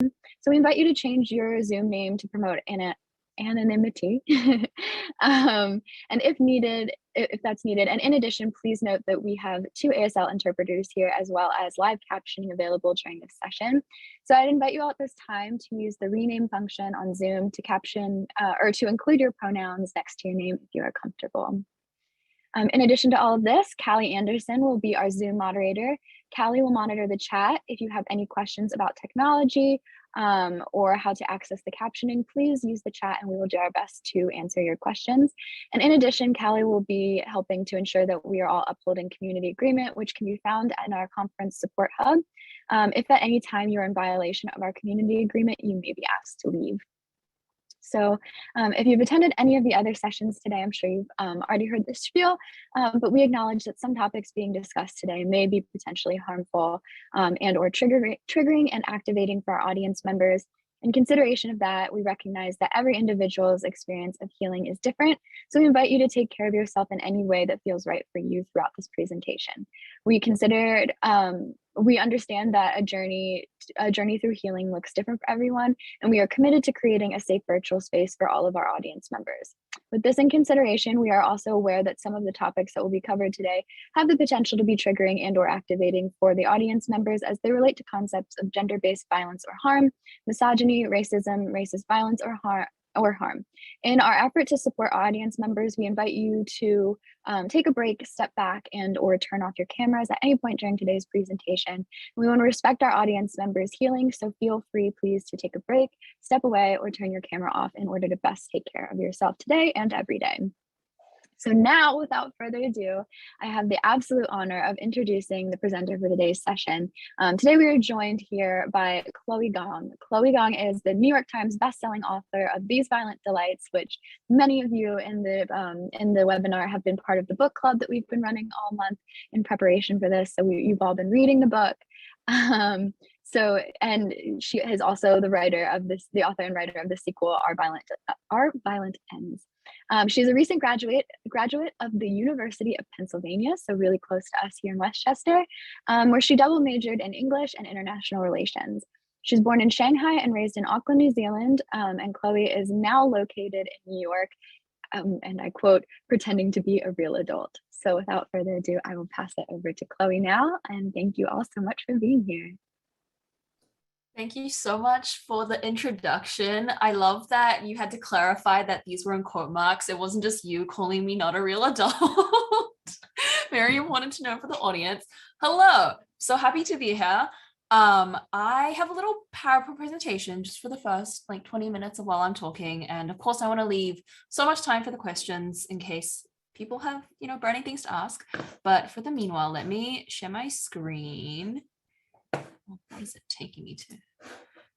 So we invite you to change your Zoom name to promote anonymity. And if that's needed, and in addition, please note that we have 2 ASL interpreters here as well as live captioning available during this session. So I'd invite you all at this time to use the rename function on Zoom to caption or to include your pronouns next to your name if you are comfortable. In addition to all of this, Callie Anderson will be our Zoom moderator. Callie will monitor the chat. If you have any questions about technology or how to access the captioning, please use the chat and we will do our best to answer your questions. And in addition, Callie will be helping to ensure that we are all uploading community agreement, which can be found in our conference support hub. If at any time you're in violation of our community agreement, you may be asked to leave. So if you've attended any of the other sessions today, I'm sure you've already heard this spiel, but we acknowledge that some topics being discussed today may be potentially harmful and or triggering and activating for our audience members. In consideration of that, we recognize that every individual's experience of healing is different. So we invite you to take care of yourself in any way that feels right for you throughout this presentation. We understand that a journey through healing looks different for everyone, and we are committed to creating a safe virtual space for all of our audience members. With this in consideration, we are also aware that some of the topics that will be covered today have the potential to be triggering and or activating for the audience members as they relate to concepts of gender-based violence or harm, misogyny, racism, racist violence, or harm. In our effort to support audience members, we invite you to take a break, step back, and or turn off your cameras at any point during today's presentation. We want to respect our audience members' healing, so feel free, please, to take a break, step away, or turn your camera off in order to best take care of yourself today and every day. So now, without further ado, I have the absolute honor of introducing the presenter for today's session. Today, we are joined here by Chloe Gong. Chloe Gong is the New York Times bestselling author of These Violent Delights, which many of you in the webinar have been part of the book club that we've been running all month in preparation for this. So you've all been reading the book. And she is also the author and writer of the sequel, Our Violent Ends. She's a recent graduate of the University of Pennsylvania, so really close to us here in Westchester, where she double majored in English and international relations. She's born in Shanghai and raised in Auckland, New Zealand, and Chloe is now located in New York, and I quote, pretending to be a real adult. So without further ado, I will pass it over to Chloe now, and thank you all so much for being here. Thank you so much for the introduction. I love that you had to clarify that these were in quote marks. It wasn't just you calling me not a real adult. Very important to know for the audience. Hello, so happy to be here. I have a little PowerPoint presentation just for the first 20 minutes of while I'm talking. And of course, I want to leave so much time for the questions in case people have, burning things to ask. But for the meanwhile, let me share my screen. What is it taking me to?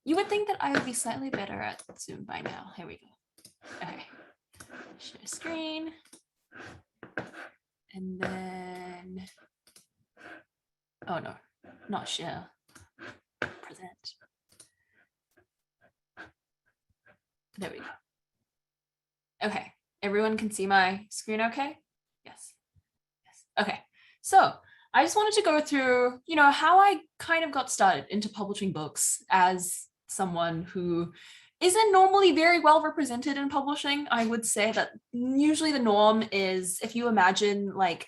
You would think that I would be slightly better at Zoom by now. Here we go. Okay. Share screen. And then, oh no, not share. Present. There we go. Okay. Everyone can see my screen okay? Yes. Okay. So I just wanted to go through, how I kind of got started into publishing books as someone who isn't normally very well represented in publishing. I would say that usually the norm is, if you imagine the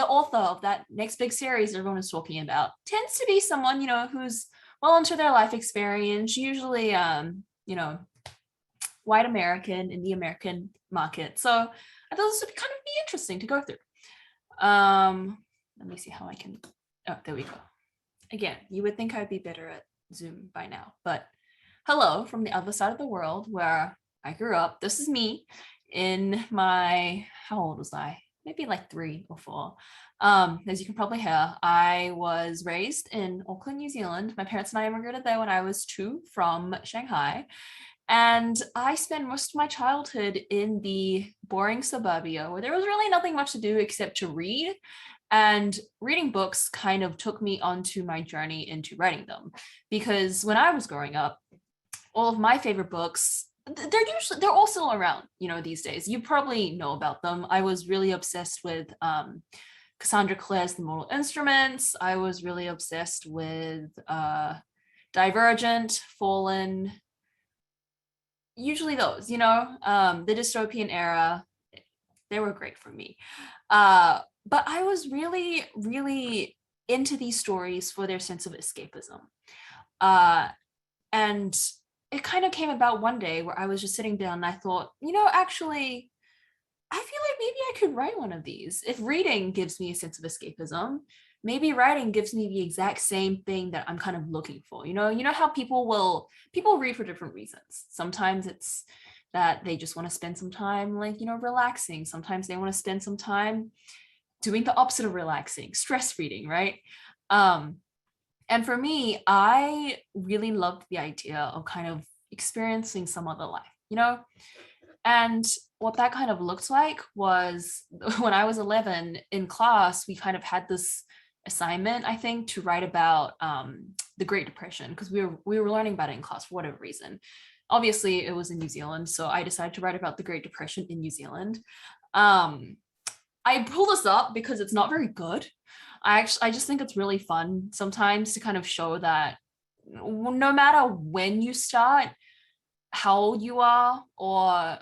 author of that next big series everyone is talking about tends to be someone, who's well into their life experience, usually, white American in the American market. So I thought this would kind of be interesting to go through. Let me see how I can, oh, there we go. Again, you would think I'd be better at Zoom by now, but hello from the other side of the world where I grew up. This is me in my, how old was I? Maybe 3 or 4. As you can probably hear, I was raised in Auckland, New Zealand. My parents and I immigrated there when I was 2 from Shanghai. And I spent most of my childhood in the boring suburbia where there was really nothing much to do except to read. And reading books kind of took me onto my journey into writing them. Because when I was growing up, all of my favorite books, they're all still around, these days. You probably know about them. I was really obsessed with Cassandra Clare's The Mortal Instruments. I was really obsessed with Divergent, Fallen, usually those, the dystopian era. They were great for me. But I was really, really into these stories for their sense of escapism. And it kind of came about one day where I was just sitting down and I thought, actually, I feel like maybe I could write one of these. If reading gives me a sense of escapism, maybe writing gives me the exact same thing that I'm kind of looking for. You know how people read for different reasons. Sometimes it's that they just want to spend some time relaxing. Sometimes they want to spend some time doing the opposite of relaxing, stress reading, right? And for me, I really loved the idea of kind of experiencing some other life, And what that kind of looked like was when I was 11 in class, we kind of had this assignment, I think, to write about the Great Depression, because we were learning about it in class for whatever reason. Obviously, it was in New Zealand, so I decided to write about the Great Depression in New Zealand. I pulled this up because it's not very good. I just think it's really fun sometimes to kind of show that no matter when you start, how old you are, or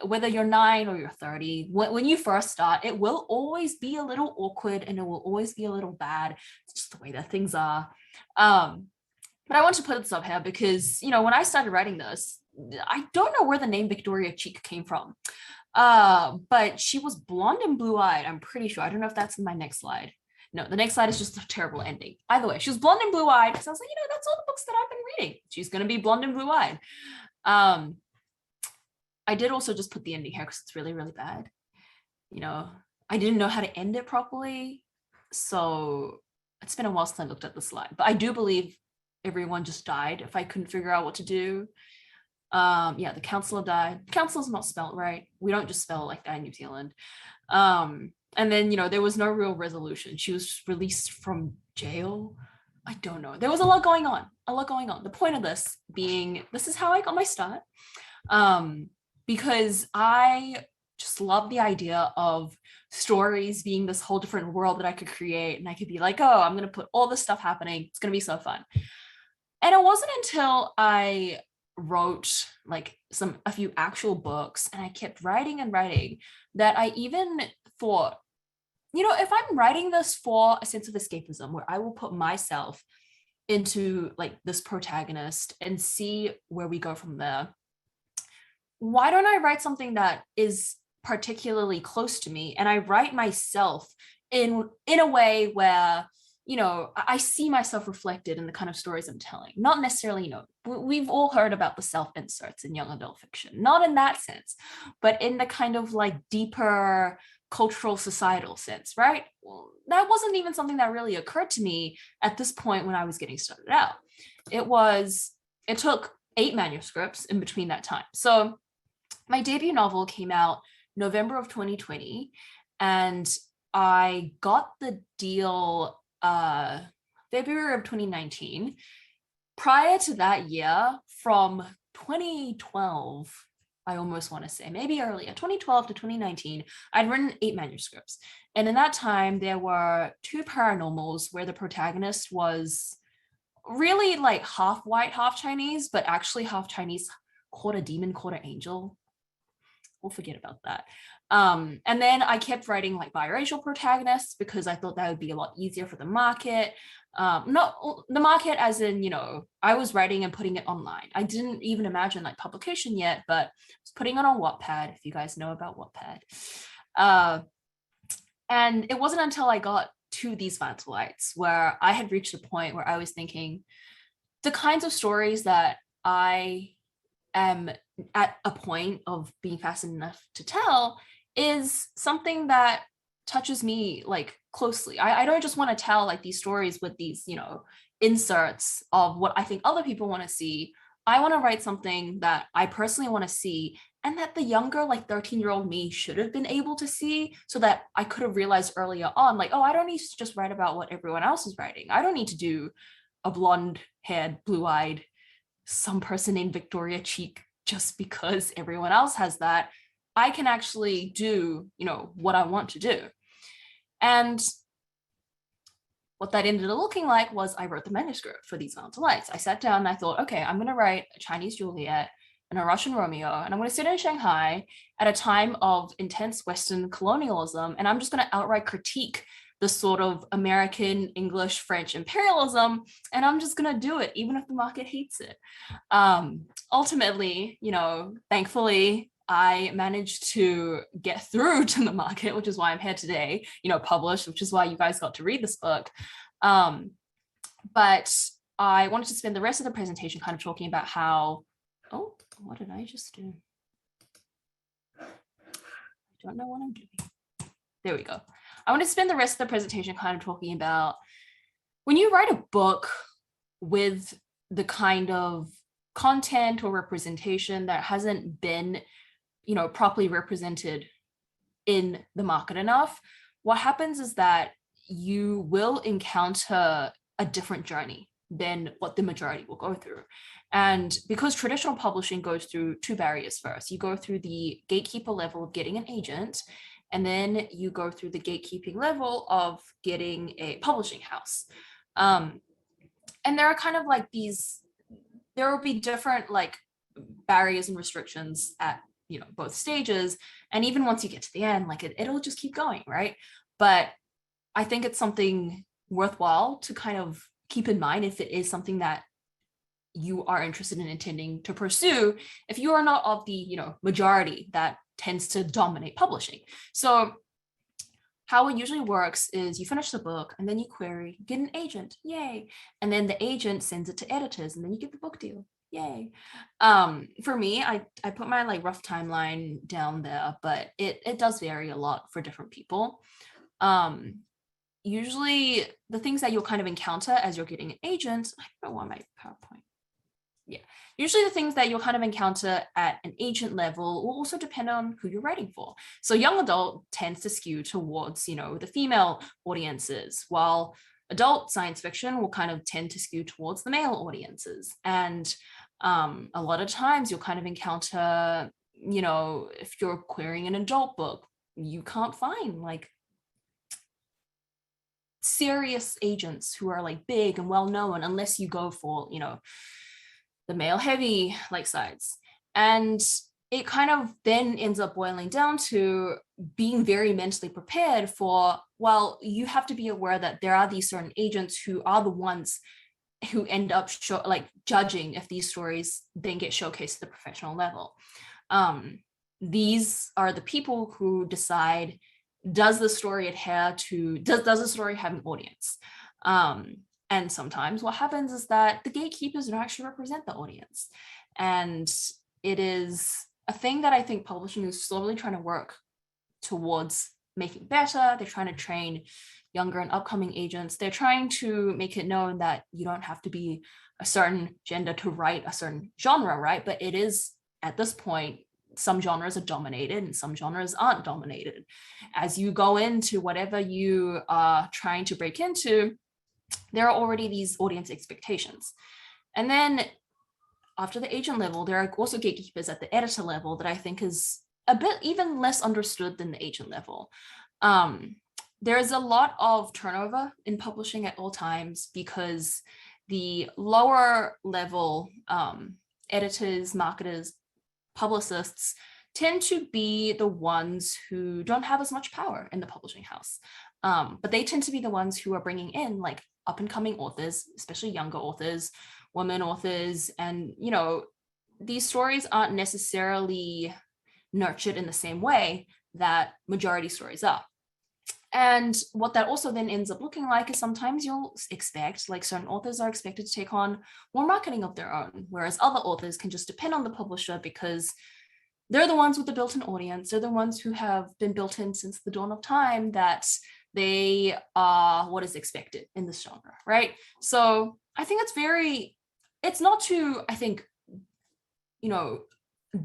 whether you're 9 or you're 30, when you first start, it will always be a little awkward and it will always be a little bad. It's just the way that things are. But I want to put this up here because, when I started writing this, I don't know where the name Victoria Cheek came from. But she was blonde and blue-eyed, I'm pretty sure. I don't know if that's in my next slide. No, the next slide is just a terrible ending. Either way, she was blonde and blue-eyed because I was like, that's all the books that I've been reading. She's going to be blonde and blue-eyed. I did also just put the ending here because it's really, really bad. I didn't know how to end it properly. So it's been a while since I looked at the slide. But I do believe everyone just died if I couldn't figure out what to do. The counselor died. Counselor's not spelled right. We don't just spell it like that in New Zealand. And then, there was no real resolution. She was released from jail. I don't know. There was a lot going on. The point of this being, this is how I got my start. Because I just love the idea of stories being this whole different world that I could create. And I could be like, oh, I'm going to put all this stuff happening. It's going to be so fun. And it wasn't until I wrote a few actual books and I kept writing and writing that I even thought, if I'm writing this for a sense of escapism where I will put myself into this protagonist and see where we go from there, why don't I write something that is particularly close to me and I write myself in a way where I see myself reflected in the kind of stories I'm telling. Not necessarily, we've all heard about the self-inserts in young adult fiction, not in that sense, but in the kind of deeper cultural societal sense, right? Well, that wasn't even something that really occurred to me at this point when I was getting started out. It took 8 manuscripts in between that time. So my debut novel came out November of 2020, and I got the deal February of 2019. Prior to that year, from 2012, I almost want to say, maybe earlier, 2012 to 2019, I'd written 8 manuscripts. And in that time, there were 2 paranormals where the protagonist was really half white, half Chinese, but actually half Chinese, quarter demon, quarter angel. We'll forget about that. And then I kept writing biracial protagonists because I thought that would be a lot easier for the market. Not the market as in, I was writing and putting it online. I didn't even imagine publication yet, but I was putting it on Wattpad, if you guys know about Wattpad. And it wasn't until I got to These Vital Lights where I had reached a point where I was thinking the kinds of stories that I am at a point of being fascinated enough to tell is something that touches me closely. I don't just want to tell these stories with these inserts of what I think other people want to see. I want to write something that I personally want to see and that the younger 13-year-old me should have been able to see, so that I could have realized earlier on oh, I don't need to just write about what everyone else is writing. I don't need to do a blonde-haired, blue-eyed some person named Victoria Cheek just because everyone else has that. I can actually do what I want to do. And what that ended up looking like was I wrote the manuscript for These Mountain Lights. I sat down and I thought, okay, I'm going to write a Chinese Juliet and a Russian Romeo, and I'm going to sit in Shanghai at a time of intense Western colonialism, and I'm just going to outright critique the sort of American, English, French imperialism, and I'm just going to do it, even if the market hates it. Ultimately, thankfully, I managed to get through to the market, which is why I'm here today, published, which is why you guys got to read this book. But I wanted to spend the rest of the presentation kind of talking about how, oh, what did I just do? I don't know what I'm doing. There we go. I want to spend the rest of the presentation kind of talking about when you write a book with the kind of content or representation that hasn't been, properly represented in the market enough, what happens is that you will encounter a different journey than what the majority will go through. And because traditional publishing goes through two barriers first, you go through the gatekeeper level of getting an agent, and then you go through the gatekeeping level of getting a publishing house. And there are kind of like there will be different like barriers and restrictions at, both stages. And even once you get to the end, like it'll just keep going, right? But I think it's something worthwhile to kind of keep in mind if it is something that you are interested in intending to pursue, if you are not of the, majority that tends to dominate publishing. So how it usually works is you finish the book and then you query, get an agent, yay. And then the agent sends it to editors and then you get the book deal, yay. For me, I put my like rough timeline down there, but it does vary a lot for different people. Usually the things that you'll kind of encounter as you're getting an agent, I don't know why my PowerPoint. Yeah, usually the things that you'll kind of encounter at an agent level will also depend on who you're writing for. So young adult tends to skew towards, the female audiences, while adult science fiction will kind of tend to skew towards the male audiences. And a lot of times you'll kind of encounter, if you're querying an adult book, you can't find like serious agents who are like big and well known unless you go for, the male heavy like sides. And it kind of then ends up boiling down to being very mentally prepared for, well, you have to be aware that there are these certain agents who are the ones who end up judging if these stories then get showcased at the professional level. These are the people who decide, does the story adhere to, does the story have an audience? And sometimes what happens is that the gatekeepers don't actually represent the audience. And it is a thing that I think publishing is slowly trying to work towards making better. They're trying to train younger and upcoming agents. They're trying to make it known that you don't have to be a certain gender to write a certain genre, right? But it is, at this point, some genres are dominated and some genres aren't dominated. As you go into whatever you are trying to break into, there are already these audience expectations. And then after the agent level, there are also gatekeepers at the editor level that I think is a bit even less understood than the agent level. There is a lot of turnover in publishing at all times because the lower level editors, marketers, publicists tend to be the ones who don't have as much power in the publishing house. But they tend to be the ones who are bringing in like up and coming authors, especially younger authors, women authors. And, these stories aren't necessarily nurtured in the same way that majority stories are. And what that also then ends up looking like is sometimes you'll expect, like certain authors are expected to take on more marketing of their own, whereas other authors can just depend on the publisher because they're the ones with the built-in audience. They're the ones who have been built in since the dawn of time, that they are what is expected in this genre, right? So I think it's not to, I think,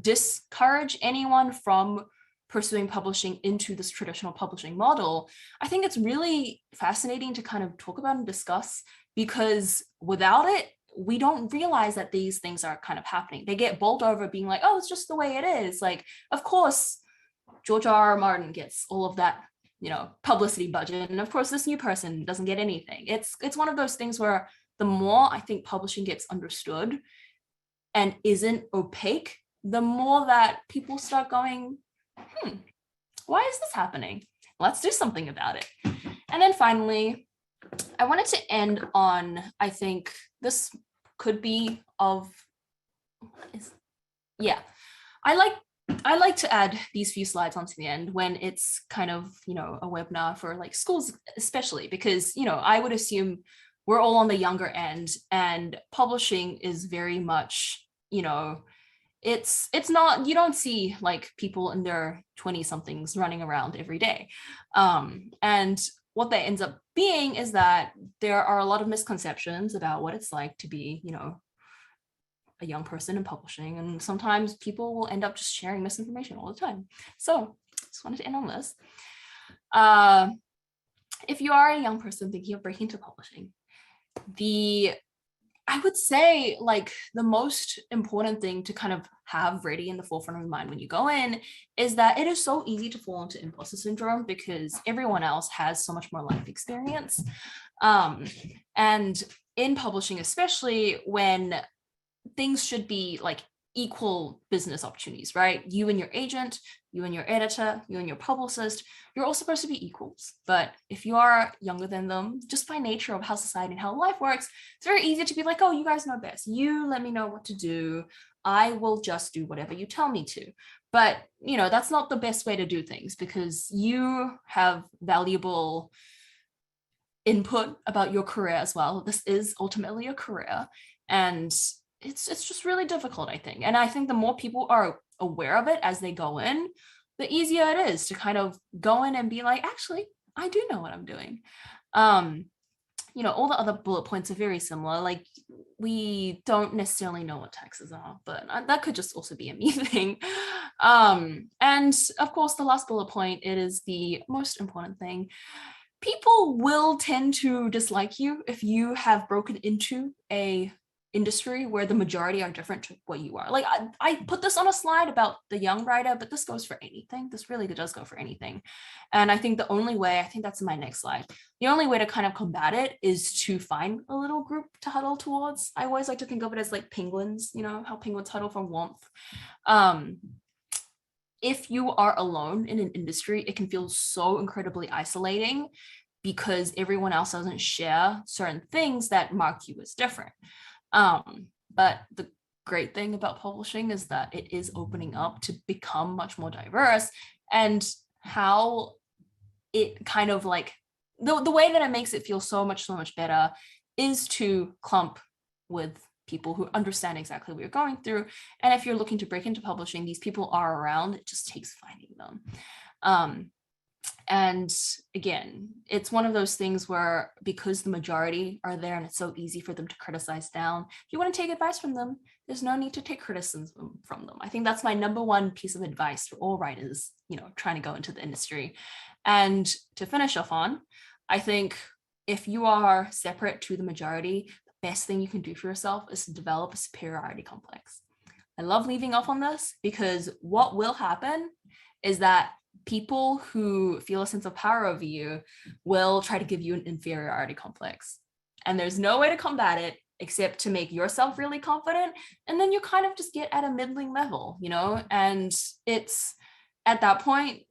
discourage anyone from pursuing publishing into this traditional publishing model. I think it's really fascinating to kind of talk about and discuss, because without it, we don't realize that these things are kind of happening. They get bowled over being like, oh, it's just the way it is. Like, of course, George R.R. Martin gets all of that publicity budget, and of course this new person doesn't get anything. It's one of those things where the more I think publishing gets understood and isn't opaque, the more that people start going, why is this happening? Let's do something about it. And then finally, I wanted to end on, I think this could be of, I like to add these few slides onto the end when it's kind of, a webinar for like schools, especially because, I would assume we're all on the younger end, and publishing is very much, it's not, you don't see like people in their 20 somethings running around every day. And what that ends up being is that there are a lot of misconceptions about what it's like to be, a young person in publishing. And sometimes people will end up just sharing misinformation all the time. So just wanted to end on this. If you are a young person thinking of breaking into publishing, I would say like the most important thing to kind of have ready in the forefront of your mind when you go in is that it is so easy to fall into imposter syndrome because everyone else has so much more life experience. And in publishing, especially when things should be like equal business opportunities, right? You and your agent, you and your editor, you and your publicist, you're all supposed to be equals. But if you are younger than them, just by nature of how society and how life works, it's very easy to be like, oh, you guys know best. You let me know what to do. I will just do whatever you tell me to. But, that's not the best way to do things because you have valuable input about your career as well. This is ultimately a career. And it's just really difficult, I think. And I think the more people are aware of it as they go in, the easier it is to kind of go in and be like, actually, I do know what I'm doing. All the other bullet points are very similar. Like we don't necessarily know what taxes are, but that could just also be a me thing. And of course, the last bullet point, it is the most important thing. People will tend to dislike you if you have broken into a industry where the majority are different to what you are. Like I put this on a slide about the young writer, but this goes for anything. This really does go for anything. And I think the only way, I think that's my next slide, the only way to kind of combat it is to find a little group to huddle towards. I always like to think of it as like penguins, how penguins huddle for warmth. If you are alone in an industry, it can feel so incredibly isolating because everyone else doesn't share certain things that mark you as different. But the great thing about publishing is that it is opening up to become much more diverse, and how it kind of like the way that it makes it feel so much better is to clump with people who understand exactly what you're going through. And if you're looking to break into publishing, these people are around. It just takes finding them. And again, it's one of those things where because the majority are there and it's so easy for them to criticize down, if you want to take advice from them, there's no need to take criticism from them. I think that's my number one piece of advice for all writers, trying to go into the industry. And to finish off on, I think if you are separate to the majority, the best thing you can do for yourself is to develop a superiority complex. I love leaving off on this because what will happen is that people who feel a sense of power over you will try to give you an inferiority complex. And there's no way to combat it except to make yourself really confident. And then you kind of just get at a middling level, and it's at that point,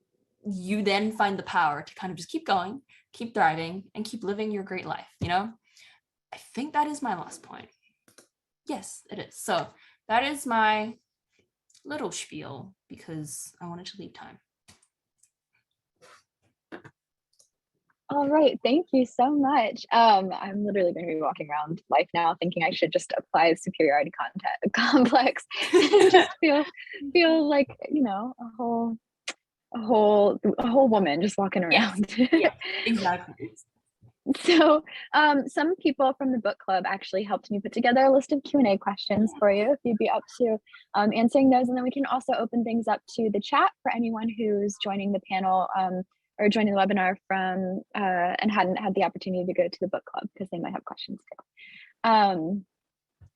you then find the power to kind of just keep going, keep thriving, and keep living your great life, I think that is my last point. Yes, it is. So that is my little spiel because I wanted to leave time. All right, thank you so much. I'm literally going to be walking around life now thinking I should just apply superiority complex and just feel like, a whole woman just walking around. Yeah, exactly. So some people from the book club actually helped me put together a list of Q&A questions for you if you'd be up to answering those. And then we can also open things up to the chat for anyone who's joining the panel or joining the webinar from and hadn't had the opportunity to go to the book club because they might have questions too.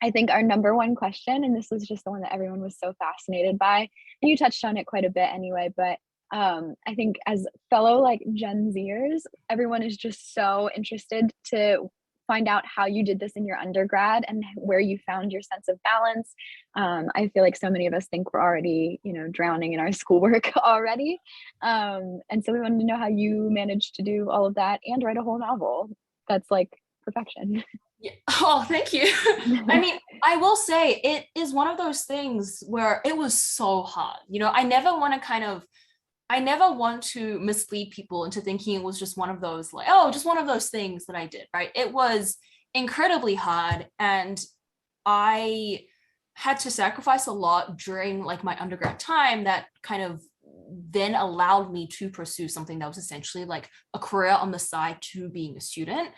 I think our number one question, and this was just the one that everyone was so fascinated by, and you touched on it quite a bit anyway, but I think as fellow like Gen Zers, everyone is just so interested to find out how you did this in your undergrad and where you found your sense of balance. I feel like so many of us think we're already, drowning in our schoolwork already. And so we wanted to know how you managed to do all of that and write a whole novel. That's like perfection. Yeah. Oh, thank you. I mean, I will say it is one of those things where it was so hard. I never want to mislead people into thinking it was just one of those like, oh, just one of those things that I did, right? It was incredibly hard, and I had to sacrifice a lot during like my undergrad time that kind of then allowed me to pursue something that was essentially like a career on the side to being a student.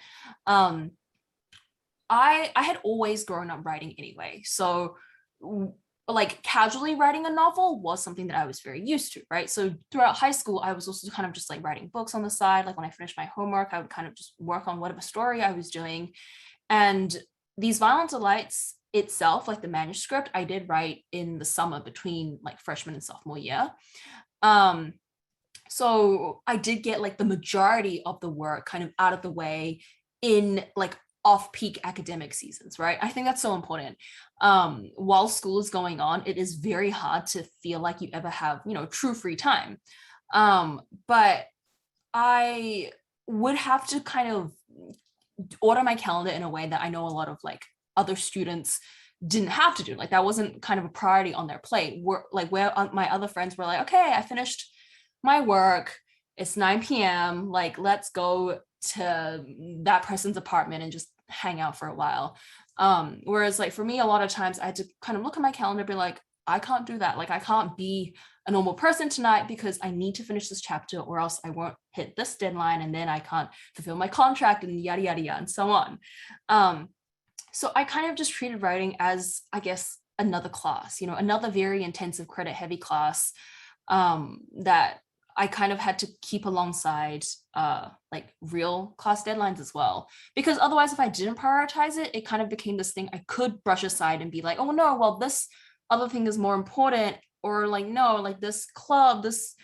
I had always grown up writing anyway. So like casually writing a novel was something that I was very used to, right? So throughout high school, I was also kind of just like writing books on the side. Like when I finished my homework, I would kind of just work on whatever story I was doing. And these Violent Delights itself, like the manuscript, I did write in the summer between like freshman and sophomore year. So I did get like the majority of the work kind of out of the way in like off-peak academic seasons, right? I think that's so important. While school is going on, it is very hard to feel like you ever have, true free time. But I would have to kind of order my calendar in a way that I know a lot of like other students didn't have to do. Like that wasn't kind of a priority on their plate. Where my other friends were like, okay, I finished my work. It's 9 p.m. Like, let's go to that person's apartment and just hang out for a while. Whereas like for me, a lot of times I had to kind of look at my calendar and be like, I can't do that. Like I can't be a normal person tonight because I need to finish this chapter or else I won't hit this deadline and then I can't fulfill my contract and yada, yada, yada, and so on. So I kind of just treated writing as, I guess, another class, another very intensive credit heavy class that I kind of had to keep alongside like real class deadlines as well. Because otherwise, if I didn't prioritize it, it kind of became this thing I could brush aside and be like, oh no, well, this other thing is more important. Or like, no, like this club, this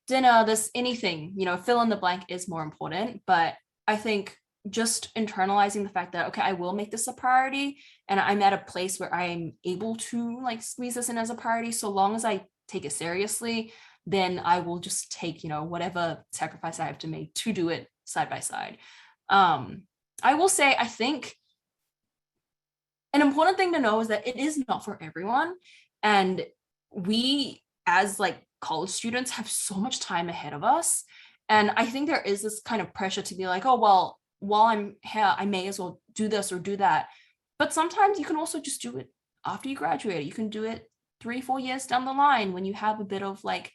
dinner, this anything, fill in the blank is more important. But I think just internalizing the fact that, okay, I will make this a priority and I'm at a place where I'm able to like squeeze this in as a priority. So long as I take it seriously, then I will just take, whatever sacrifice I have to make to do it side by side. I will say, I think an important thing to know is that it is not for everyone. And we, as like college students, have so much time ahead of us. And I think there is this kind of pressure to be like, oh, well, while I'm here, I may as well do this or do that. But sometimes you can also just do it after you graduate. You can do it 3-4 years down the line when you have a bit of like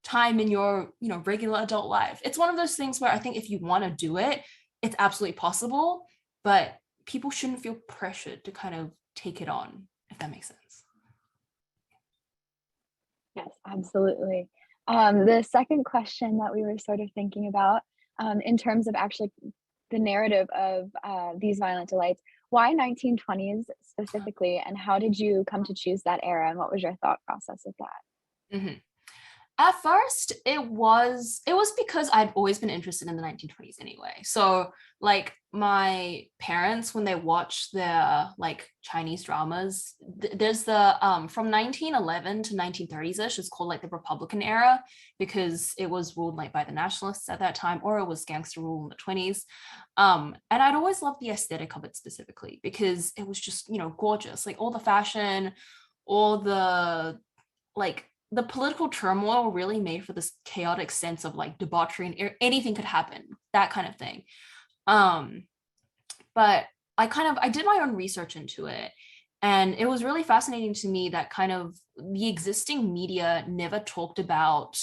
time in your regular adult life. It's one of those things where I think if you want to do it, it's absolutely possible, but people shouldn't feel pressured to kind of take it on, if that makes sense. Yes, absolutely. The second question that we were sort of thinking about in terms of actually the narrative of these Violent Delights, why 1920s specifically, and how did you come to choose that era, and what was your thought process of that? Mm-hmm. At first, it was because I'd always been interested in the 1920s anyway. So like my parents, when they watch their like Chinese dramas, there's the from 1911 to 1930s-ish, it's called like the Republican era because it was ruled like by the nationalists at that time, or it was gangster rule in the 20s. And I'd always loved the aesthetic of it specifically because it was just, gorgeous, like all the fashion, all the like the political turmoil really made for this chaotic sense of like debauchery and anything could happen, that kind of thing. But I did my own research into it, and it was really fascinating to me that kind of the existing media never talked about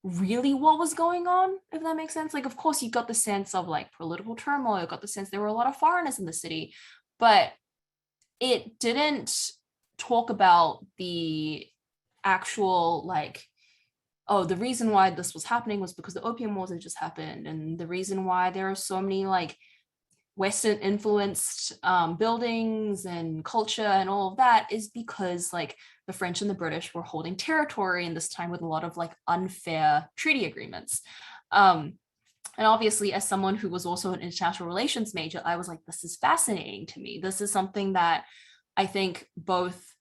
really what was going on, if that makes sense. Like, of course, you got the sense of like political turmoil, you got the sense there were a lot of foreigners in the city, but it didn't talk about the actual like, oh, the reason why this was happening was because the opium wars had just happened, and the reason why there are so many like Western influenced buildings and culture and all of that is because like the French and the British were holding territory in this time with a lot of like unfair treaty agreements. And obviously, as someone who was also an international relations major, I was like, this is fascinating to me. This is something that I think both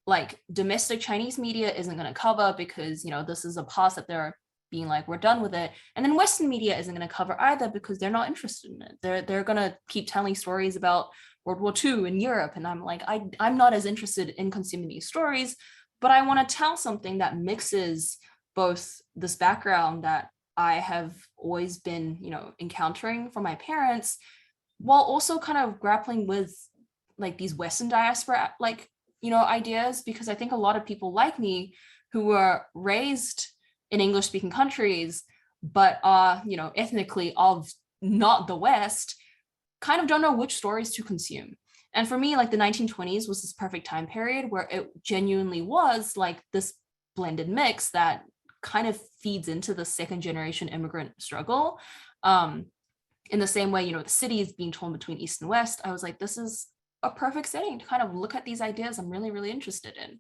like domestic Chinese media isn't going to cover because, you know, this is a past that they're being like, we're done with it. And then Western media isn't going to cover either because they're not interested in it. They're going to keep telling stories about World War II in Europe. And I'm like, I'm not as interested in consuming these stories, but I want to tell something that mixes both this background that I have always been, you know, encountering from my parents, while also kind of grappling with like these Western diaspora, like, you know, ideas, because I think a lot of people like me who were raised in English speaking countries, but are, you know, ethnically of not the West, kind of don't know which stories to consume. And for me, like the 1920s was this perfect time period where it genuinely was like this blended mix that kind of feeds into the second generation immigrant struggle. In the same way, you know, the city is being torn between East and West. I was like, this is a perfect setting to kind of look at these ideas I'm really, really interested in.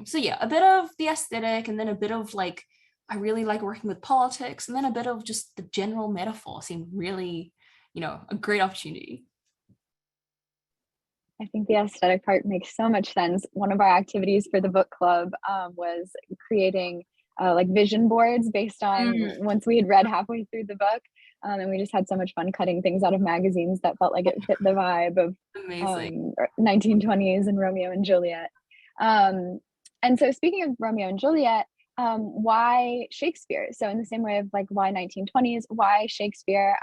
So yeah, a bit of the aesthetic and then a bit of like, I really like working with politics and then a bit of just the general metaphor seemed really, you know, a great opportunity. I think the aesthetic part makes so much sense. One of our activities for the book club was creating like vision boards based on once we had read halfway through the book. And we just had so much fun cutting things out of magazines that felt like it fit the vibe of Amazing. 1920s and Romeo and Juliet. And so speaking of Romeo and Juliet, why Shakespeare? So in the same way of like why 1920s, why Shakespeare?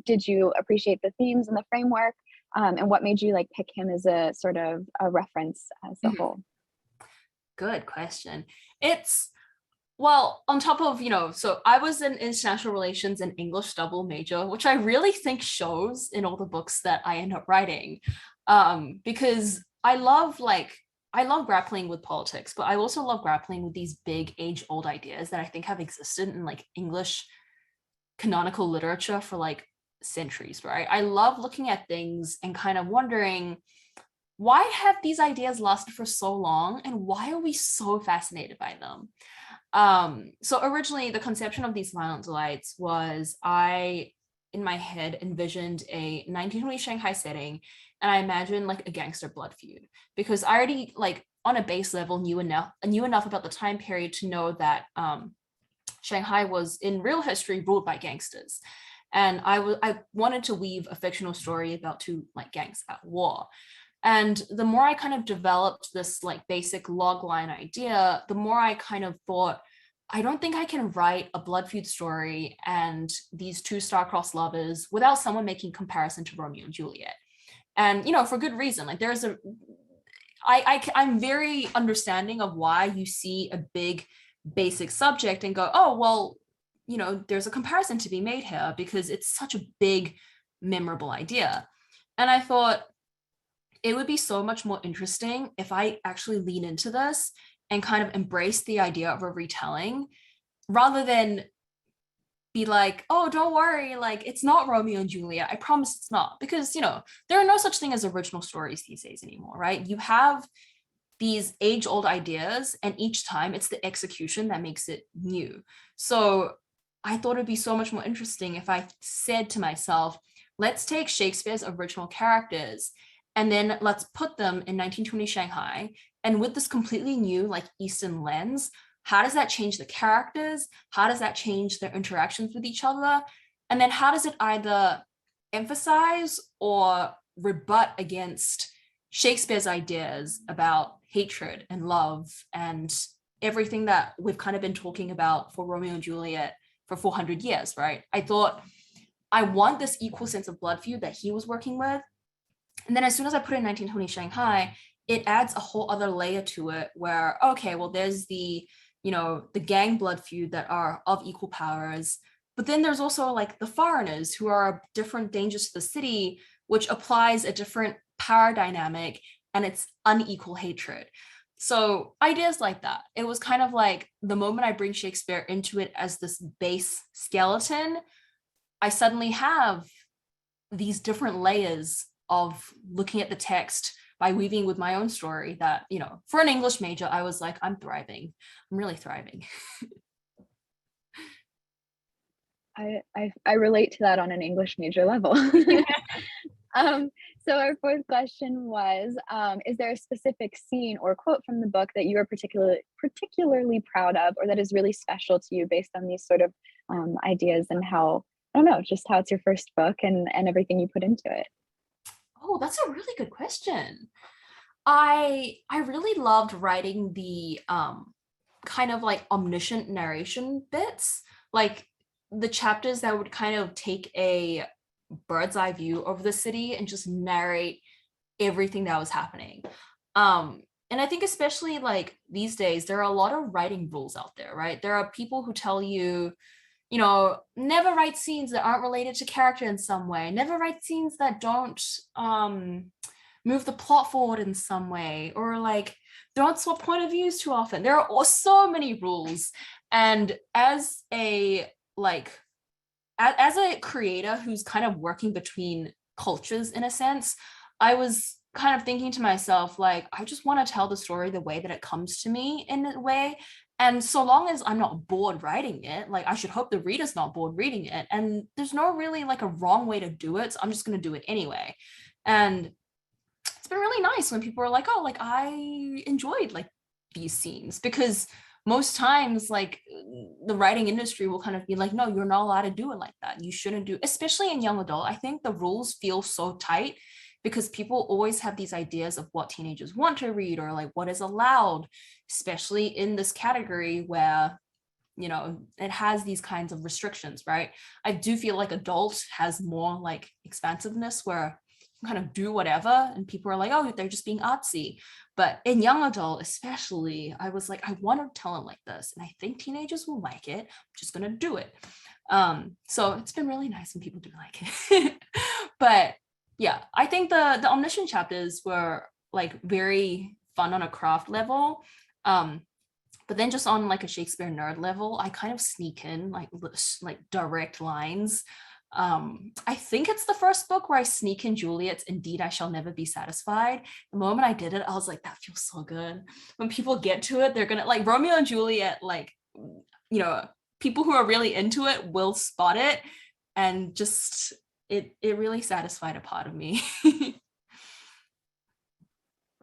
Did you appreciate the themes and the framework? And what made you like pick him as a sort of a reference as a whole? Good question. It's, well, on top of, you know, so I was in international relations and English double major, which I really think shows in all the books that I end up writing. Because I love grappling with politics, but I also love grappling with these big age-old ideas that I think have existed in like English canonical literature for like centuries, right? I love looking at things and kind of wondering, why have these ideas lasted for so long and why are we so fascinated by them? So originally the conception of these violent delights was I, in my head, envisioned a 1920 Shanghai setting, and I imagined like a gangster blood feud because I already like on a base level knew enough about the time period to know that Shanghai was in real history ruled by gangsters. And I wanted to weave a fictional story about two like gangs at war. And the more I kind of developed this like basic logline idea, the more I kind of thought, I don't think I can write a blood feud story and these two star-crossed lovers without someone making comparison to Romeo and Juliet. And, you know, for good reason. Like there's I'm very understanding of why you see a big basic subject and go, oh, well, you know, there's a comparison to be made here because it's such a big, memorable idea. And I thought, it would be so much more interesting if I actually lean into this and kind of embrace the idea of a retelling rather than be like, oh, don't worry, like it's not Romeo and Juliet. I promise it's not. Because, you know, there are no such thing as original stories these days anymore, right? You have these age-old ideas and each time it's the execution that makes it new. So I thought it'd be so much more interesting if I said to myself, let's take Shakespeare's original characters and then let's put them in 1920 Shanghai. And with this completely new like Eastern lens, how does that change the characters? How does that change their interactions with each other? And then how does it either emphasize or rebut against Shakespeare's ideas about hatred and love and everything that we've kind of been talking about for Romeo and Juliet for 400 years, right? I thought, I want this equal sense of blood feud that he was working with. And then as soon as I put in 1920 Shanghai, it adds a whole other layer to it where, okay, well, there's the, you know, the gang blood feud that are of equal powers. But then there's also like the foreigners who are different dangers to the city, which applies a different power dynamic and it's unequal hatred. So ideas like that. It was kind of like the moment I bring Shakespeare into it as this base skeleton, I suddenly have these different layers of looking at the text by weaving with my own story that, you know, for an English major, I was like, I'm thriving. I'm really thriving. I relate to that on an English major level. Um, so our fourth question was, is there a specific scene or quote from the book that you are particularly proud of, or that is really special to you based on these sort of ideas and how, I don't know, just how it's your first book and everything you put into it? Oh, that's a really good question. I really loved writing the kind of like omniscient narration bits, like the chapters that would kind of take a bird's eye view of the city and just narrate everything that was happening. And I think especially like these days, there are a lot of writing rules out there, right? There are people who tell you, you know, never write scenes that aren't related to character in some way, never write scenes that don't move the plot forward in some way, or like don't swap point of views too often. There are so many rules. And as a like as a creator who's kind of working between cultures in a sense, I was kind of thinking to myself, like, I just want to tell the story the way that it comes to me in a way. And so long as I'm not bored writing it, like I should hope the reader's not bored reading it. And there's no really like a wrong way to do it. So I'm just going to do it anyway. And it's been really nice when people are like, oh, like I enjoyed like these scenes, because most times like the writing industry will kind of be like, no, you're not allowed to do it like that. You shouldn't do, especially in young adult. I think the rules feel so tight because people always have these ideas of what teenagers want to read or like what is allowed, especially in this category where, you know, it has these kinds of restrictions, right? I do feel like adult has more like expansiveness where you can kind of do whatever and people are like, oh, they're just being artsy. But in young adult especially, I was like, I want to tell them like this and I think teenagers will like it. I'm just gonna do it. So it's been really nice when people do like it. But yeah, I think the omniscient chapters were like very fun on a craft level. But then just on like a Shakespeare nerd level, I kind of sneak in like direct lines. I think it's the first book where I sneak in Juliet's "Indeed I Shall Never Be Satisfied." The moment I did it, I was like, that feels so good. When people get to it, they're gonna like Romeo and Juliet, like, you know, people who are really into it will spot it, and just it really satisfied a part of me.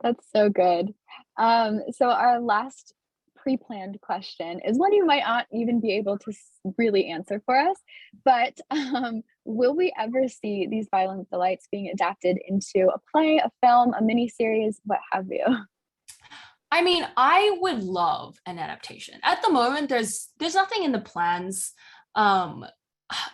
That's so good. So our last pre-planned question is one you might not even be able to really answer for us, but will we ever see these violent delights being adapted into a play, a film, a miniseries, what have you? I mean, I would love an adaptation. At the moment, there's nothing in the plans. Um,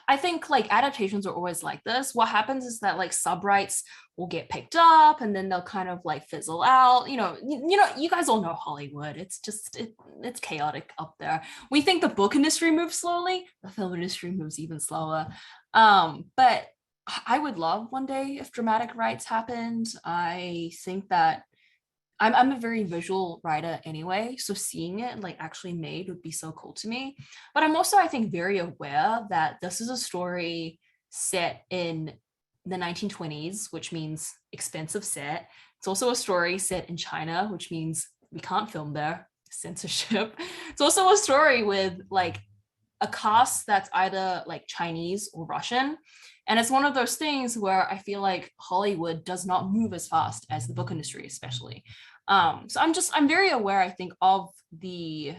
I think like adaptations are always like this. What happens is that like subrights will get picked up and then they'll kind of like fizzle out. You guys all know Hollywood. It's just it's chaotic up there. We think the book industry moves slowly, the film industry moves even slower. But I would love one day if dramatic rights happened. I think that I'm a very visual writer anyway, so seeing it like actually made would be so cool to me. But I'm also, I think, very aware that this is a story set in the 1920s, which means expensive set. It's also a story set in China, which means we can't film there, censorship. It's also a story with like a cast that's either like Chinese or Russian. And it's one of those things where I feel like Hollywood does not move as fast as the book industry, especially. So I'm very aware, I think, of the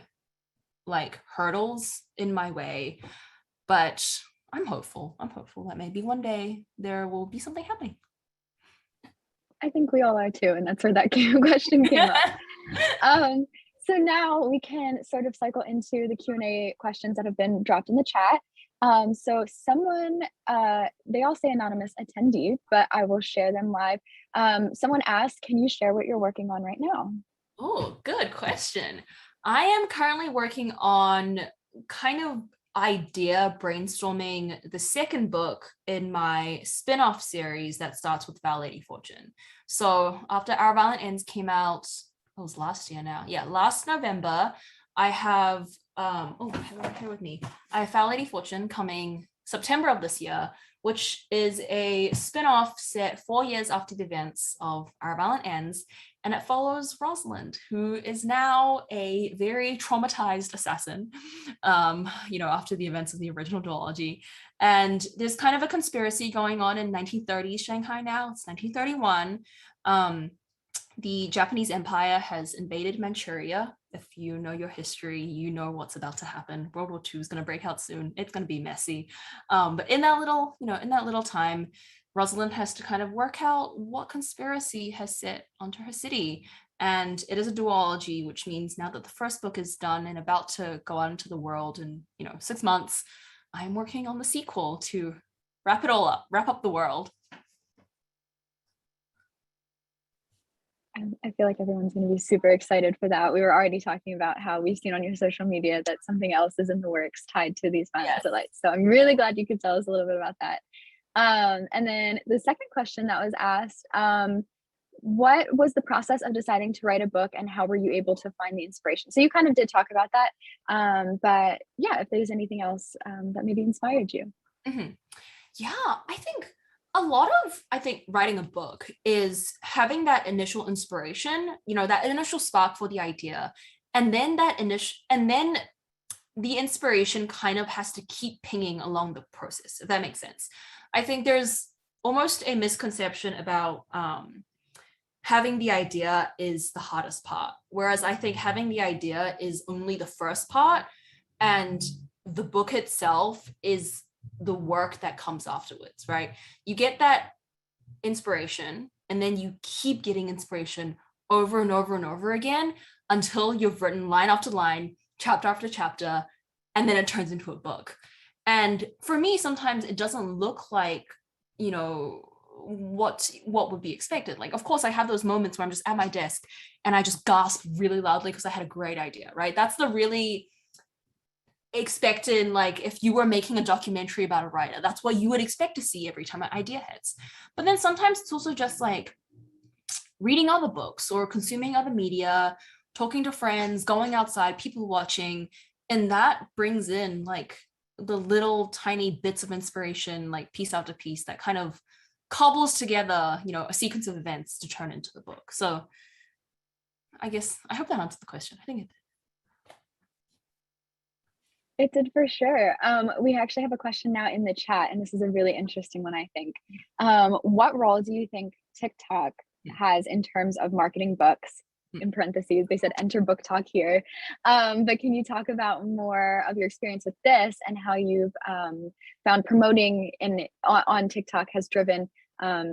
like hurdles in my way, but I'm hopeful. I'm hopeful that maybe one day there will be something happening. I think we all are too, and that's where that question came up. So now we can sort of cycle into the Q&A questions that have been dropped in the chat. So someone, they all say anonymous attendee, but I will share them live. Someone asked, can you share what you're working on right now? Oh, good question. I am currently working on kind of idea brainstorming the second book in my spin-off series that starts with Foul Lady Fortune. So after Our Violent Ends came out, it was last year now. Yeah, last November, I have I have it right here with me. I have Foul Lady Fortune coming September of this year, which is a spin-off set 4 years after the events of Our Violent Ends. And it follows Rosalind, who is now a very traumatized assassin, after the events of the original duology. And there's kind of a conspiracy going on in 1930s Shanghai now. It's 1931. The Japanese Empire has invaded Manchuria. If you know your history, you know what's about to happen. World War II is going to break out soon. It's going to be messy. But in that little time, Rosalind has to kind of work out what conspiracy has set onto her city. And it is a duology, which means now that the first book is done and about to go out into the world in, 6 months, I'm working on the sequel to wrap up the world. I feel like everyone's going to be super excited for that. We were already talking about how we've seen on your social media that something else is in the works tied to these violent delights. So I'm really glad you could tell us a little bit about that. And then the second question that was asked, what was the process of deciding to write a book and how were you able to find the inspiration? So you kind of did talk about that, but yeah, if there's anything else that maybe inspired you. Mm-hmm. Yeah, I think writing a book is having that initial inspiration, that initial spark for the idea. And then the inspiration kind of has to keep pinging along the process, if that makes sense. I think there's almost a misconception about having the idea is the hardest part. Whereas I think having the idea is only the first part, and the book itself is the work that comes afterwards, right? You get that inspiration and then you keep getting inspiration over and over and over again until you've written line after line, chapter after chapter, and then it turns into a book. And for me, sometimes it doesn't look like, what would be expected. Like, of course, I have those moments where I'm just at my desk and I just gasp really loudly because I had a great idea, right? That's the really expected, like if you were making a documentary about a writer, that's what you would expect to see every time an idea hits. But then sometimes it's also just like reading other books or consuming other media, talking to friends, going outside, people watching, and that brings in like the little tiny bits of inspiration, like piece after piece, that kind of cobbles together, a sequence of events to turn into the book. So I hope that answered the question. I think it did. It did for sure. We actually have a question now in the chat, and this is a really interesting one, I think. What role do you think TikTok has in terms of marketing books? In parentheses, they said enter book talk here. But can you talk about more of your experience with this and how you've found promoting on TikTok has driven,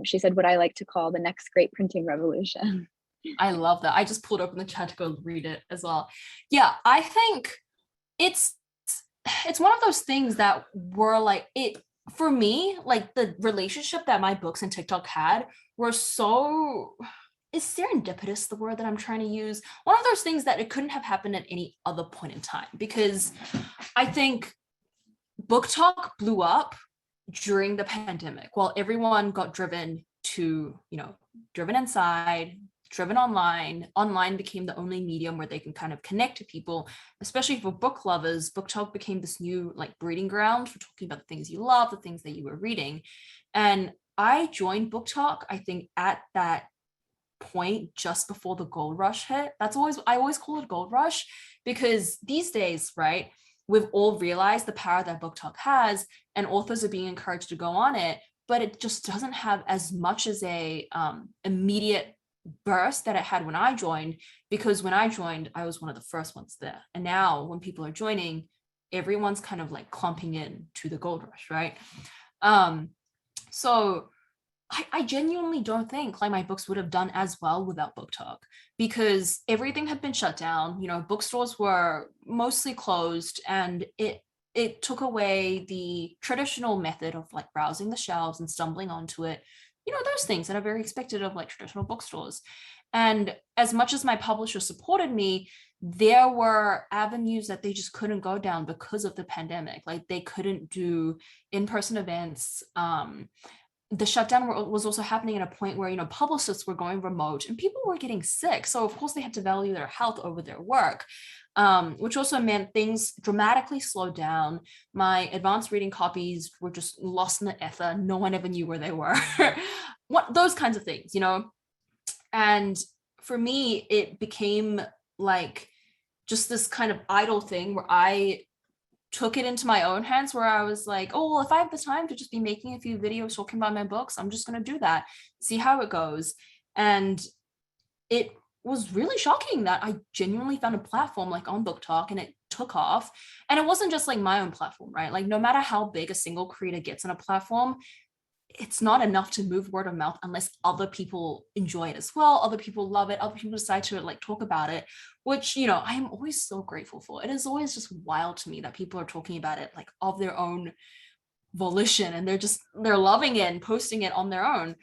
she said, what I like to call the next great printing revolution. I love that. I just pulled open the chat to go read it as well. Yeah, I think it's one of those things that were like, it for me, like the relationship that my books and TikTok had were so, is serendipitous the word that I'm trying to use? One of those things that it couldn't have happened at any other point in time, because I think Book Talk blew up during the pandemic while everyone got driven to, driven inside, driven online. Online became the only medium where they can kind of connect to people, especially for book lovers. Book Talk became this new like breeding ground for talking about the things you love, the things that you were reading. And I joined Book Talk, I think, at that point just before the gold rush hit. I always call it gold rush, because these days, right, we've all realized the power that Book Talk has, and authors are being encouraged to go on it, but it just doesn't have as much as a immediate burst that it had when I joined, because when I joined, I was one of the first ones there. And now when people are joining, everyone's kind of like clumping in to the gold rush, right? So I genuinely don't think like my books would have done as well without Book Talk, because everything had been shut down. Bookstores were mostly closed, and it took away the traditional method of like browsing the shelves and stumbling onto it. Those things that are very expected of like traditional bookstores. And as much as my publisher supported me, there were avenues that they just couldn't go down because of the pandemic. Like they couldn't do in-person events. the shutdown was also happening at a point where, publicists were going remote and people were getting sick. So of course they had to value their health over their work, which also meant things dramatically slowed down. My advanced reading copies were just lost in the ether. No one ever knew where they were. Those kinds of things, And for me, it became like just this kind of idle thing where I took it into my own hands, where I was like, oh, well, if I have the time to just be making a few videos talking about my books, I'm just going to do that, see how it goes. And it was really shocking that I genuinely found a platform like on Book Talk, and it took off. And it wasn't just like my own platform, right? Like no matter how big a single creator gets on a platform, it's not enough to move word of mouth unless other people enjoy it as well. Other people love it. Other people decide to like talk about it, which, I'm always so grateful for. It is always just wild to me that people are talking about it like of their own volition, and they're loving it and posting it on their own.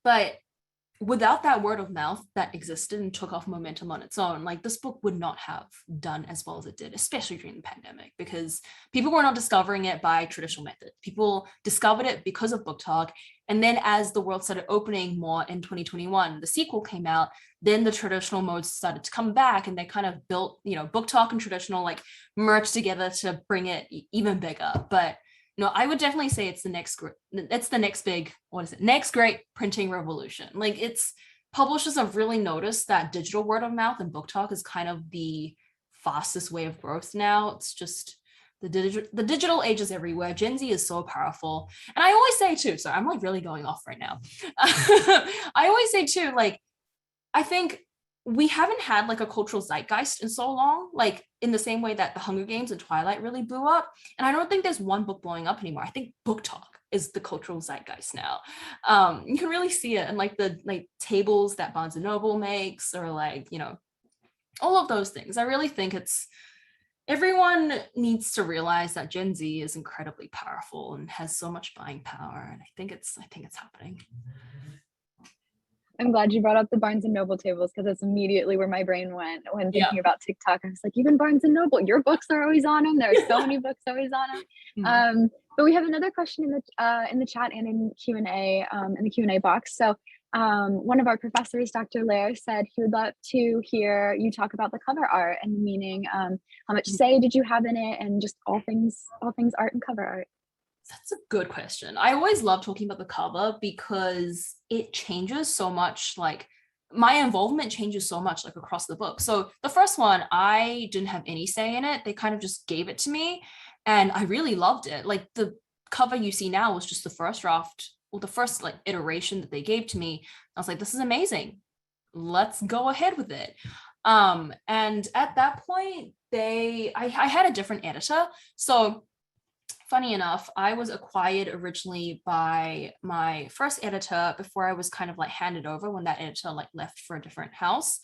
But without that word of mouth that existed and took off momentum on its own, like this book would not have done as well as it did, especially during the pandemic, because people were not discovering it by traditional methods. People discovered it because of Book Talk. And then as the world started opening more in 2021, the sequel came out, then the traditional modes started to come back, and they kind of built, Book Talk and traditional like merged together to bring it even bigger. But no, I would definitely say it's the next big, next great printing revolution. Like publishers have really noticed that digital word of mouth and Book Talk is kind of the fastest way of growth now. It's just the digital age is everywhere. Gen Z is so powerful. And I always say too, so I'm like really going off right now. I always say too, like, I think we haven't had like a cultural zeitgeist in so long, like in the same way that the Hunger Games and Twilight really blew up. And I don't think there's one book blowing up anymore. I think Book Talk is the cultural zeitgeist now. You can really see it in like the tables that Barnes and Noble makes, or like, all of those things. I really think everyone needs to realize that Gen Z is incredibly powerful and has so much buying power. And I think it's happening. I'm glad you brought up the Barnes and Noble tables, because that's immediately where my brain went when thinking about TikTok. I was like, even Barnes and Noble, your books are always on them. There are so many books always on them. But we have another question in the chat and in Q&A, in the Q&A box. So one of our professors, Dr. Lair, said he would love to hear you talk about the cover art and the meaning. How much say did you have in it, and just all things art and cover art? That's a good question. I always love talking about the cover because it changes so much. Like my involvement changes so much like across the book. So the first one, I didn't have any say in it. They kind of just gave it to me, and I really loved it. Like the cover you see now was just the first draft, or the first like iteration that they gave to me. I was like, this is amazing. Let's go ahead with it. And at that point, I had a different editor. So funny enough, I was acquired originally by my first editor before I was kind of like handed over when that editor like left for a different house.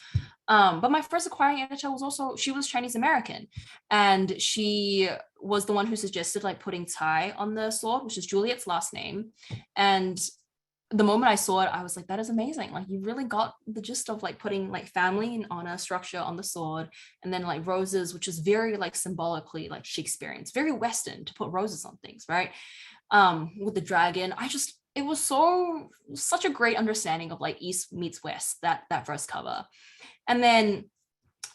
But my first acquiring editor she was Chinese American, and she was the one who suggested like putting Tsai on the sword, which is Juliet's last name. And the moment I saw it, I was like, that is amazing. Like you really got the gist of like putting like family and honor structure on the sword, and then like roses, which is very like symbolically like Shakespearean. It's very Western to put roses on things, right? With the dragon, it was such a great understanding of like East meets West, that first cover. And then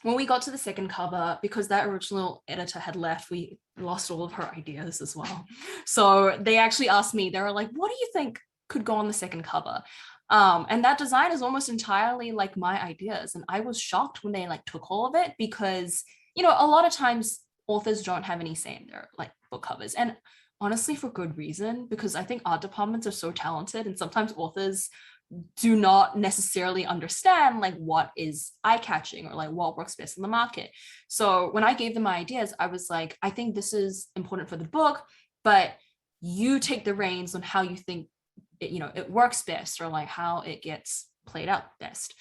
when we got to the second cover, because that original editor had left, we lost all of her ideas as well. So they actually asked me, they were like, what do you think could go on the second cover? And that design is almost entirely like my ideas. And I was shocked when they like took all of it, because, a lot of times authors don't have any say in their like book covers. And honestly, for good reason, because I think art departments are so talented, and sometimes authors do not necessarily understand like what is eye-catching or like what works best in the market. So when I gave them my ideas, I was like, I think this is important for the book, but you take the reins on how you think it works best, or like how it gets played out best.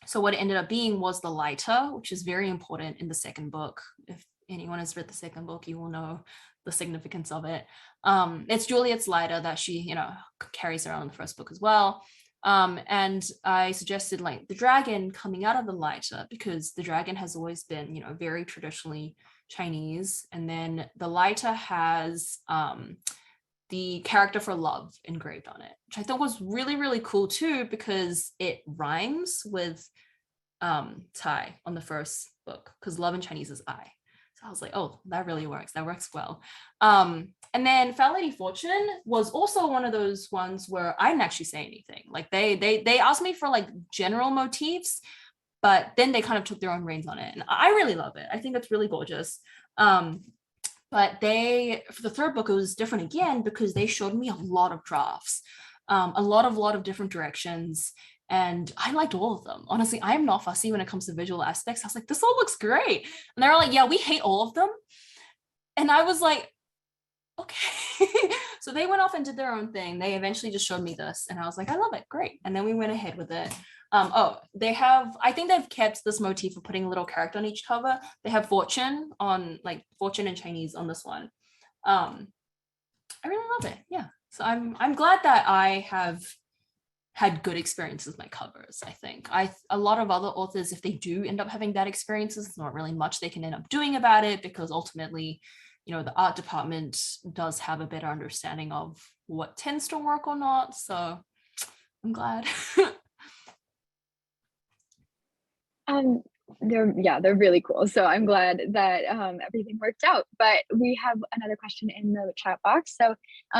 So what it ended up being was the lighter, which is very important in the second book. If anyone has read the second book, you will know the significance of it. It's Juliet's lighter that she, carries around in the first book as well. And I suggested like the dragon coming out of the lighter, because the dragon has always been, very traditionally Chinese. And then the lighter has the character for love engraved on it, which I thought was really, really cool too, because it rhymes with Tai on the first book, because love in Chinese is I. So I was like, oh, that really works. That works well. And then Fair Lady Fortune was also one of those ones where I didn't actually say anything. Like they asked me for like general motifs, but then they kind of took their own reins on it. And I really love it. I think it's really gorgeous. But for the third book, it was different again because they showed me a lot of drafts, a lot of different directions. And I liked all of them. Honestly, I am not fussy when it comes to visual aspects. I was like, this all looks great. And they're like, yeah, we hate all of them. And I was like, okay. So they went off and did their own thing. They eventually just showed me this. And I was like, I love it. Great. And then we went ahead with it. I think they've kept this motif of putting a little character on each cover. They have fortune in Chinese on this one. I really love it. Yeah. So I'm glad that I have had good experiences with my covers. I think a lot of other authors, if they do end up having bad experiences, there's not really much they can end up doing about it, because ultimately, the art department does have a better understanding of what tends to work or not. So I'm glad. They're really cool. So I'm glad that everything worked out. But we have another question in the chat box. So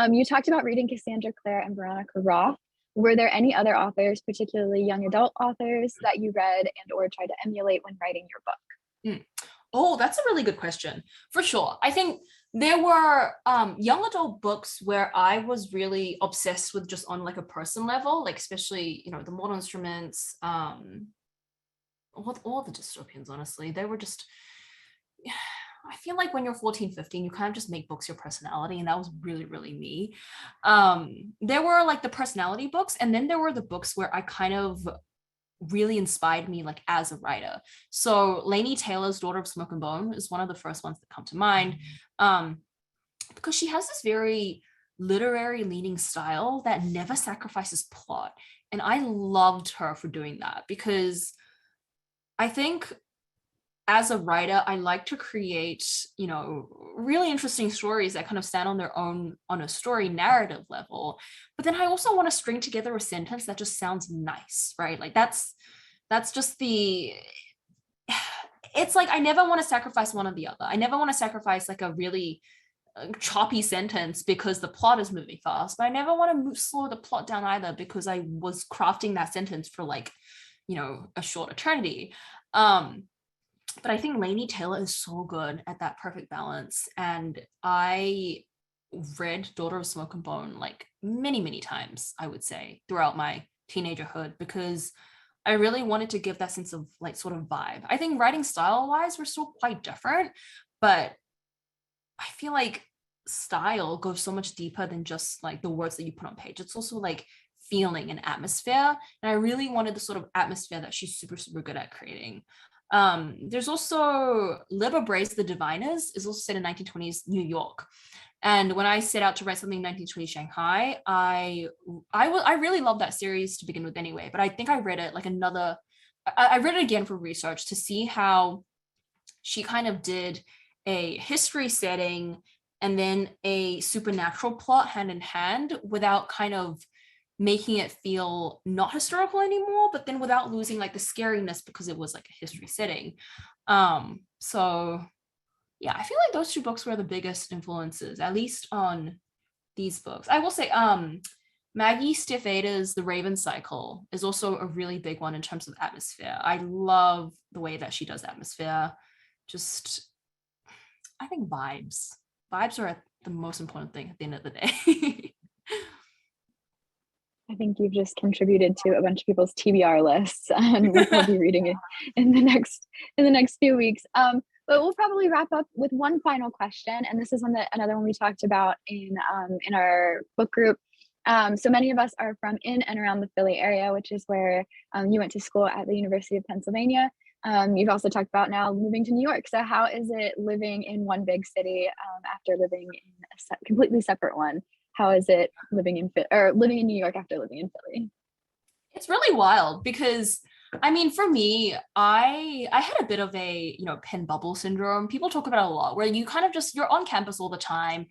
you talked about reading Cassandra Clare and Veronica Roth. Were there any other authors, particularly young adult authors, that you read and or tried to emulate when writing your book? Oh, that's a really good question. For sure. I think there were young adult books where I was really obsessed with, just on like a person level, like especially, the Mortal Instruments, all the dystopians, honestly. They were just, I feel like when you're 14, 15, you kind of just make books your personality, and that was really, really me. There were like the personality books, and then there were the books where I kind of really inspired me like as a writer. So Laini Taylor's Daughter of Smoke and Bone is one of the first ones that come to mind, because she has this very literary leaning style that never sacrifices plot. And I loved her for doing that, because I think as a writer, I like to create, really interesting stories that kind of stand on their own on a story narrative level. But then I also want to string together a sentence that just sounds nice, right? Like that's just it's like I never want to sacrifice one or the other. I never want to sacrifice like a really choppy sentence because the plot is moving fast, but I never want to slow the plot down either, because I was crafting that sentence for like, a short eternity. But I think Laini Taylor is so good at that perfect balance. And I read Daughter of Smoke and Bone like many, many times, I would say, throughout my teenagerhood, because I really wanted to give that sense of like sort of vibe. I think writing style wise, we're still quite different, but I feel like style goes so much deeper than just like the words that you put on page. It's also like feeling and atmosphere. And I really wanted the sort of atmosphere that she's super, super good at creating. There's also Liber Brace the Diviners is also set in 1920s New York. And when I set out to write something in 1920 Shanghai, I really loved that series to begin with anyway, but I think I read it I read it again for research to see how she kind of did a history setting and then a supernatural plot hand in hand without kind of making it feel not historical anymore, but then without losing like the scariness because it was like a history setting. So yeah, I feel like those two books were the biggest influences, at least on these books. I will say Maggie Stiefvater's The Raven Cycle is also a really big one in terms of atmosphere. I love the way that she does atmosphere. Just, I think vibes are the most important thing at the end of the day. I think you've just contributed to a bunch of people's TBR lists, and we'll be reading it in the next few weeks. But we'll probably wrap up with one final question, and this is another one we talked about in our book group. So many of us are from in and around the Philly area, which is where you went to school at the University of Pennsylvania. You've also talked about now moving to New York. So how is it living in one big city after living in a completely separate one? How is it living in New York after living in Philly? It's really wild because, I mean, for me, I had a bit of a, Penn bubble syndrome. People talk about it a lot, where you kind of just, you're on campus all the time.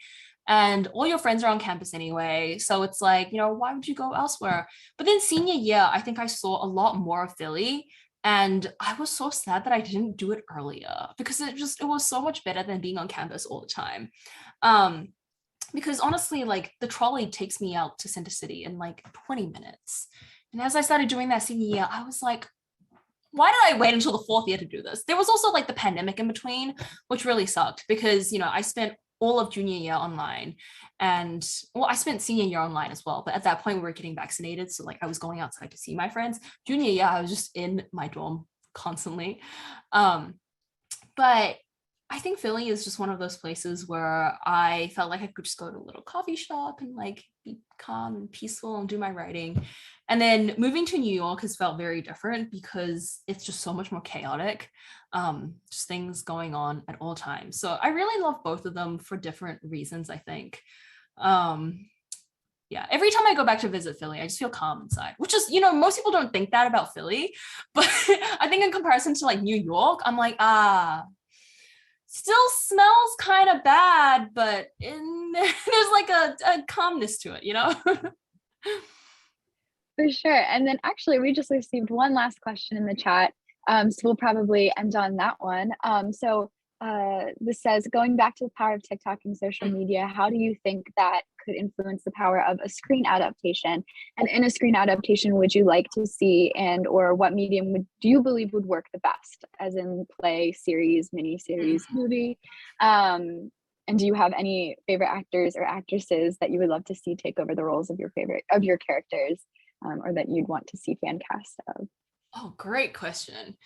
and all your friends are on campus anyway. So it's like, why would you go elsewhere? But then senior year, I think I saw a lot more of Philly. And I was so sad that I didn't do it earlier because it was so much better than being on campus all the time. Because honestly, like the trolley takes me out to Center City in like 20 minutes. And as I started doing that senior year, I was like, why did I wait until the fourth year to do this? There was also like the pandemic in between, which really sucked because, I spent all of junior year online and I spent senior year online as well. But at that point we were getting vaccinated. So like I was going outside to see my friends. Junior year, I was just in my dorm constantly. But I think Philly is just one of those places where I felt like I could just go to a little coffee shop and like be calm and peaceful and do my writing. And then moving to New York has felt very different because it's just so much more chaotic. Just things going on at all times. So I really love both of them for different reasons, I think. Yeah, every time I go back to visit Philly, I just feel calm inside, which is, most people don't think that about Philly, but I think in comparison to like New York, I'm like, still smells kind of bad, but there's like a calmness to it. For sure. And then actually, we just received one last question in the chat. So we'll probably end on that one. This says, going back to the power of TikTok and social media, how do you think that could influence the power of a screen adaptation? And in a screen adaptation, would you like to see or what medium do you believe would work the best, as in play, series, miniseries, movie? And do you have any favorite actors or actresses that you would love to see take over the roles of your characters, or that you'd want to see fan cast of? Oh, great question.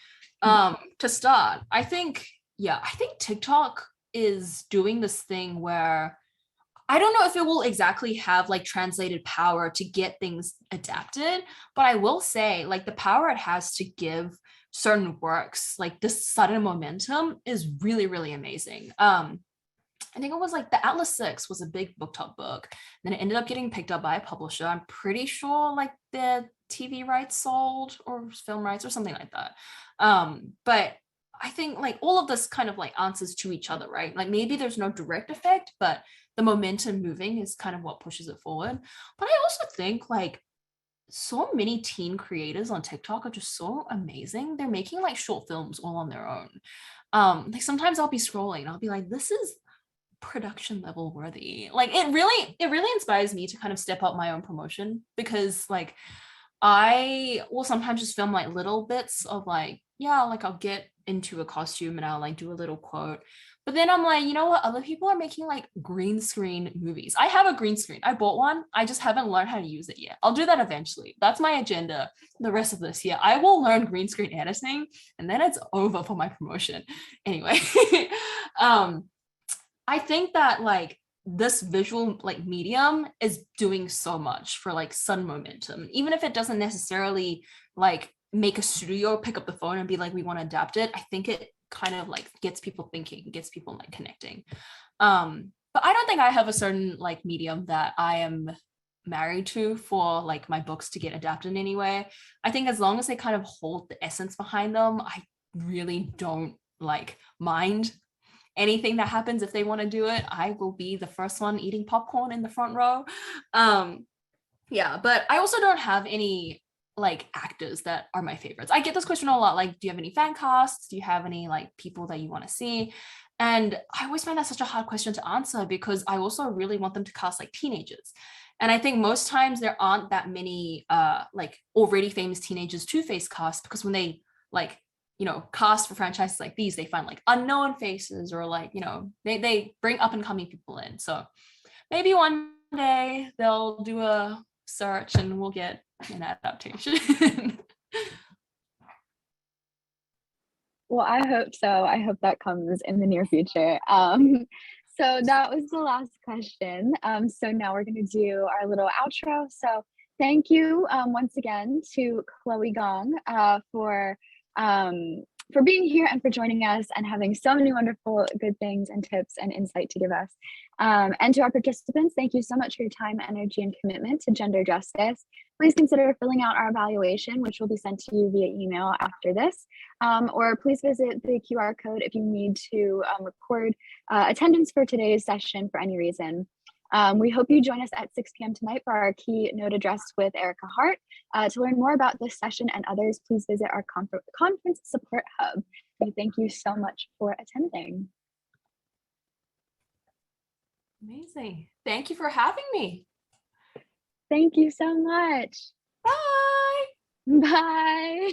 To start, I think TikTok is doing this thing where I don't know if it will exactly have like translated power to get things adapted, but I will say like the power it has to give certain works like this sudden momentum is really, really amazing. I think it was like the Atlas 6 was a big BookTok book. Then it ended up getting picked up by a publisher. I'm pretty sure like the TV rights sold or film rights or something like that. But I think like all of this kind of like answers to each other, right? Like maybe there's no direct effect, but the momentum moving is kind of what pushes it forward. But I also think like so many teen creators on TikTok are just so amazing. They're making like short films all on their own. Like sometimes I'll be scrolling and I'll be like, this is production level worthy. Like it really inspires me to kind of step up my own promotion, because like I will sometimes just film like little bits of like, like I'll get into a costume and I'll like do a little quote. But then I'm like, you know what? Other people are making like green screen movies. I have a green screen. I bought one. I just haven't learned how to use it yet. I'll do that eventually. That's my agenda the rest of this year. I will learn green screen editing and then it's over for my promotion. Anyway, I think that like this visual like medium is doing so much for like sudden momentum, even if it doesn't necessarily like make a studio pick up the phone and be like, we want to adapt it. I think it kind of like gets people thinking, gets people like connecting. But I don't think I have a certain like medium that I am married to for like my books to get adapted in any way. I think as long as they kind of hold the essence behind them, I really don't like mind anything that happens. If they want to do it, I will be the first one eating popcorn in the front row. But I also don't have any like actors that are my favorites. I get this question a lot, like, do you have any fan casts? Do you have any like people that you want to see? And I always find that such a hard question to answer, because I also really want them to cast like teenagers. And I think most times there aren't that many like already famous teenagers to face cast, because when they like cast for franchises like these, they find like unknown faces, or like they bring up and coming people in. So maybe one day they'll do a search and we'll get an adaptation. Well, I hope so. I hope that comes in the near future. So that was the last question. So now we're going to do our little outro. So thank you once again to Chloe Gong for being here and for joining us and having so many wonderful good things and tips and insight to give us. And to our participants, thank you so much for your time, energy, and commitment to gender justice. Please consider filling out our evaluation, which will be sent to you via email after this. Or please visit the QR code if you need to record attendance for today's session for any reason. We hope you join us at 6 p.m. tonight for our keynote address with Erica Hart. To learn more about this session and others, please visit our conference support hub. We thank you so much for attending. Amazing. Thank you for having me. Thank you so much. Bye. Bye.